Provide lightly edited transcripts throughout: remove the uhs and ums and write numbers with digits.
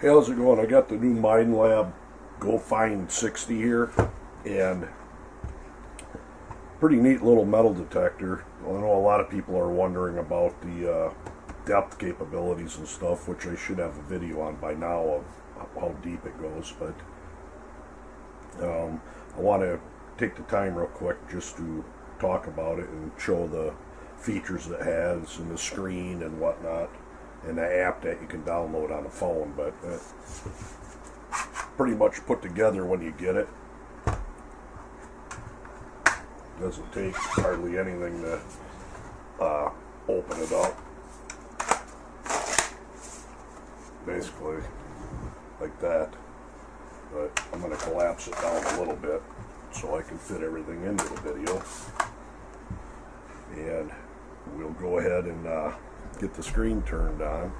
Hey, how's it going? I got the new Minelab Go Find 60 here, and pretty neat little metal detector. I know a lot of people are wondering about the depth capabilities and stuff, which I should have a video on by now of how deep it goes, but I want to take the time real quick just to talk about it and show the features it has and the screen and whatnot, and the app that you can download on the phone. But pretty much put together when you get it. Doesn't take hardly anything to open it up. Basically like that. But I'm going to collapse it down a little bit so I can fit everything into the video. And we'll go ahead and get the screen turned on.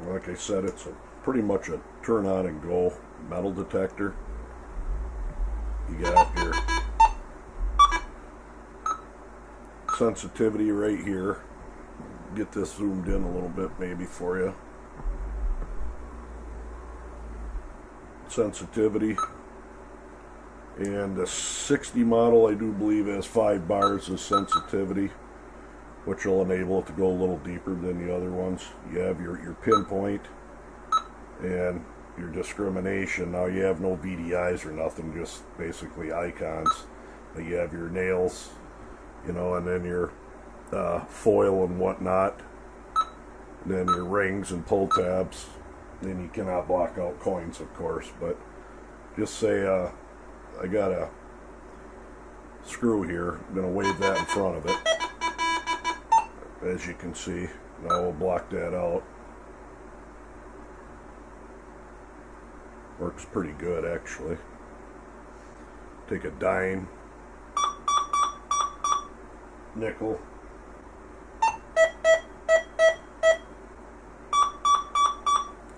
Like I said, it's pretty much a turn on and go metal detector. You got your sensitivity right here. Get this zoomed in a little bit maybe for you. Sensitivity. And the 60 model, I do believe, has 5 bars of sensitivity, which will enable it to go a little deeper than the other ones. You have your pinpoint and your discrimination. Now you have no VDIs or nothing, just basically icons. But you have your nails, you know, and then your foil and whatnot. And then your rings and pull tabs. Then you cannot block out coins, of course. But just say I got a screw here. I'm going to wave that in front of it. As you can see, now we'll block that out. Works pretty good, actually. Take a dime, nickel,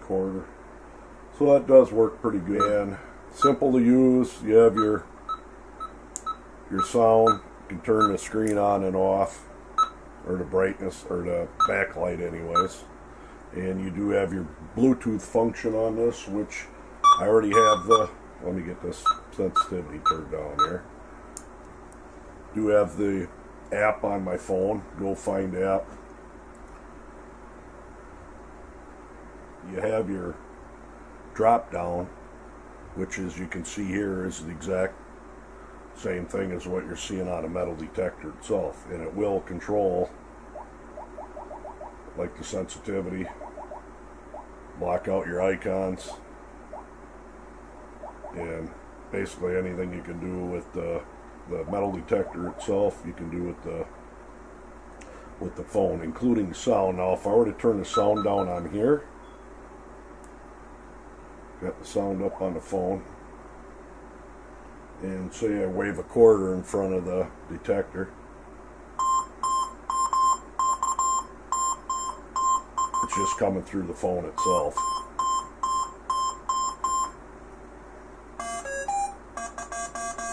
quarter. So that does work pretty good. And simple to use. You have your sound. You can turn the screen on and off, or the brightness, or the backlight anyways. And you do have your Bluetooth function on this, which I already have the, let me get this sensitivity turned down here. Do have the app on my phone, Go Find app. You have your drop down, which, as you can see here, is the exact same thing as what you're seeing on a metal detector itself, and it will control like the sensitivity, block out your icons, and basically anything you can do with the metal detector itself, you can do with the phone, including sound. Now if I were to turn the sound down on here, got the sound up on the phone, and say I wave a quarter in front of the detector, it's just coming through the phone itself.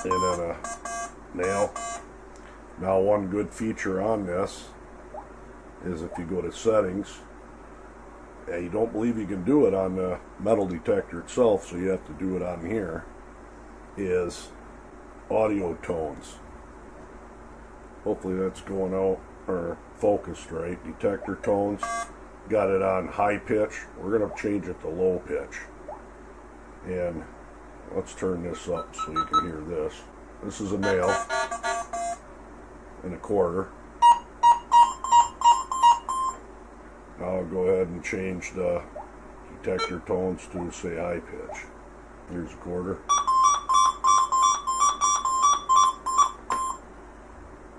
And then a nail. Now one good feature on this is if you go to settings, you don't believe you can do it on the metal detector itself, so you have to do it on here, is audio tones. Hopefully that's going out or focused right. Detector tones, got it on high pitch. We're going to change it to low pitch. And let's turn this up so you can hear this. This is a nail and a quarter. Now I'll go ahead and change the detector tones to, say, high pitch. Here's a quarter.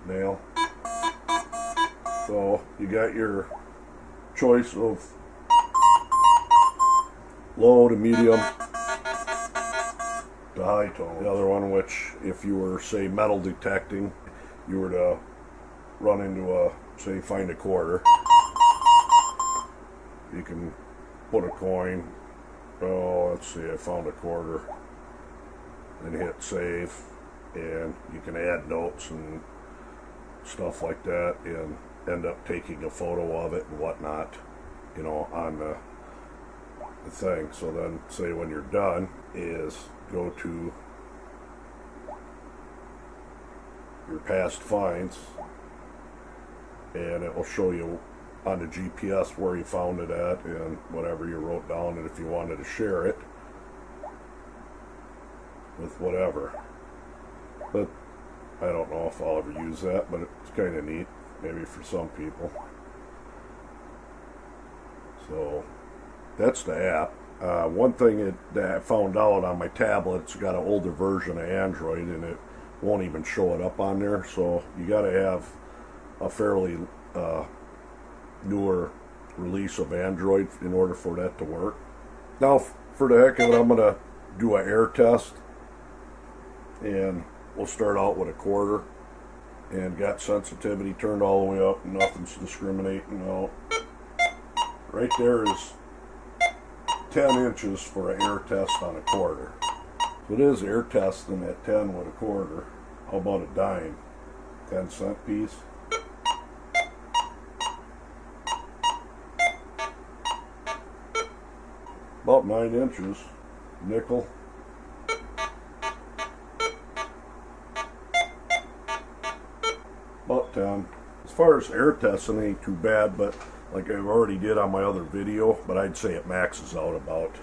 Nail. So you got your choice of low to medium to high tone. The other one, which if you were, say, metal detecting, you were to run into a, say, find a quarter, you can put a coin. Oh, let's see, I found a quarter, and hit save, and you can add notes and stuff like that, and end up taking a photo of it and whatnot, you know, on the the thing. So then say when you're done is go to your past finds, and it will show you on the GPS where you found it at and whatever you wrote down, and if you wanted to share it with whatever. But I don't know if I'll ever use that, but it's kind of neat, maybe for some people. So that's the app. One thing that I found out on my tablet, it's got an older version of Android, and it won't even show it up on there. So you got to have a fairly newer release of Android in order for that to work. Now, for the heck of it, I'm going to do an air test, and we'll start out with a quarter, and got sensitivity turned all the way up, nothing's discriminating out. Right there is 10 inches for an air test on a quarter. So it is air testing at 10 with a quarter. How about a dime? 10-cent piece? About 9 inches. Nickel. About 10. As far as air testing, it ain't too bad, but like I already did on my other video, but I'd say it maxes out about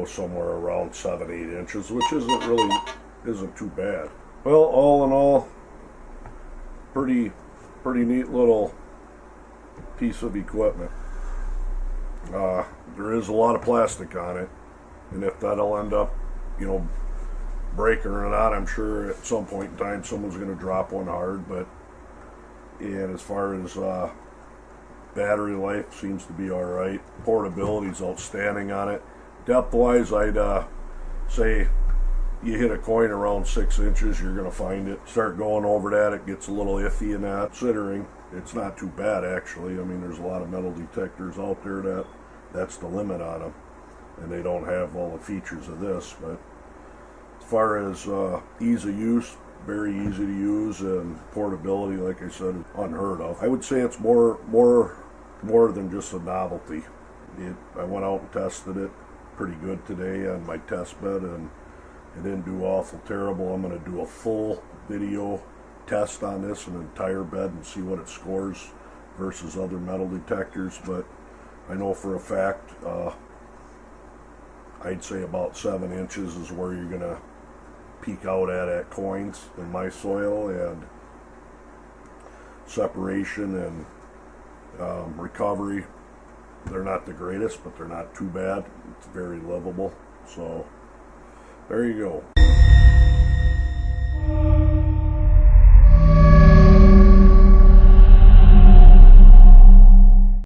somewhere around 7-8 inches, which isn't too bad. Well, all in all, pretty neat little piece of equipment. There is a lot of plastic on it, and if that'll end up, breaking or not, I'm sure at some point in time someone's going to drop one hard. But and as far as battery life, seems to be all right. Portability's outstanding on it. Depth-wise, I'd say you hit a coin around 6 inches, you're going to find it. Start going over that, it gets a little iffy in that. Considering it's not too bad, actually. I mean, there's a lot of metal detectors out there that's the limit on them, and they don't have all the features of this. But as far as ease of use, very easy to use, and portability, like I said, is unheard of. I would say it's more than just a novelty. I went out and tested it pretty good today on my test bed, and it didn't do awful terrible. I'm going to do a full video test on this, an entire bed, and see what it scores versus other metal detectors. But I know for a fact, I'd say about 7 inches is where you're going to peak out at coins in my soil, and separation and recovery, they're not the greatest, but they're not too bad. It's very livable. So there you go.